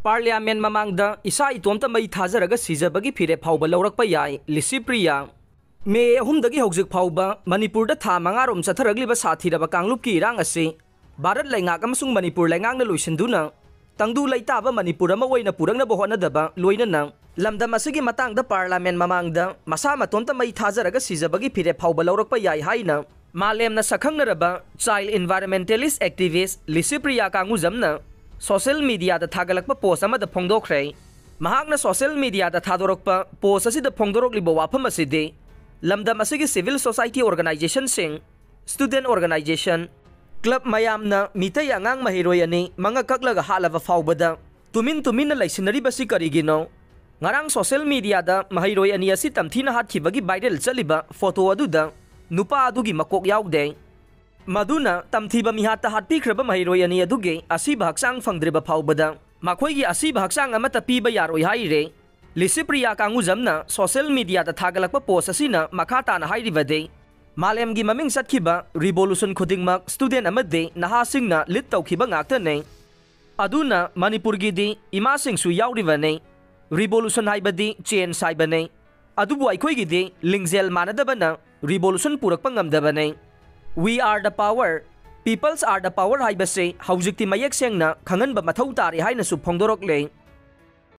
Parliament ममांगदा इसा इतोमता मई थाजरगा सिजबगी फिरे फाउबा लौरकपा याय लिसिप्रिया मे अहुमदगी हौजिक फाउबा मणिपुरदा था मंगारोम चथरगलिबा साथीरबा कांगलुपकी इरांग असे भारत लैंगाक अमसुंग मणिपुर लैंगांगना लोइसिंदुना तंगदु लैताबा मणिपुर अमा ओइना पुरंगनबा होनदबा लोइनना लमदम असिगी मतांगदा पार्लियामेंट ममांगदा मसा मतोमता मई थाजरगा सिजबगी फिरे फाउबा लौरकपा याय हाइना मालेमना सखंगनरबा चाइल्ड एनवायरमेंटलिस्ट एक्टिविस्ट लिसिप्रिया कांगुजमना सोशल मीडिया थागलप पोस्ट फोंदोख्रे सोशल मीडिया थादोरप पोस्ट फोंदोरब वाफम लमदम civil society organisation student organisation club मयामना मितै आंगांग महिरोय अनि मंग कक्लग हालब फाउबदा तुमिन तुमिन लैसिनरिबसि करिगिनो ngarang सोशल मीडिया महिरोय अनि असि तमथीना हातखिबगी वायरल चलिबा फोटो अदुदा नुपा अदुगी मकोक याउदे मधुना तमथीबा मिहाता हाटपीख्रबा महिरोय अनि अदुगे असिबा हक्सांग फंगद्रिबा फाउबदा मखोइगी असिबा हक्सांग अमता पीबा यारोय हाइरे लिसिप्रिया कांगुजमना सोशल मीडिया थागलकपा पोस्ट असिना मखाताना हाइरिबदे मालेमगी ममिंग सत्खिबा रिवोल्यूशन खुदिंगमक स्टूडेंट अमदे नहासिंगना लिड तौखिबा ngaktane अदुना मणिपुरगीदी इमासिंगसु याउरिबने रिवोल्यूशन हाइबदी चेंज हाइबने अदुबु आइखोइगीदी लिंगजेल मानदबना रिवोल्यूशन पुरकपा ngamdabane We are the power. Peoples are the power हाइबसे हौजिक्ति मयेक सेंगना खंगनबा मथौ तारे हाइनसु फोंदोरकले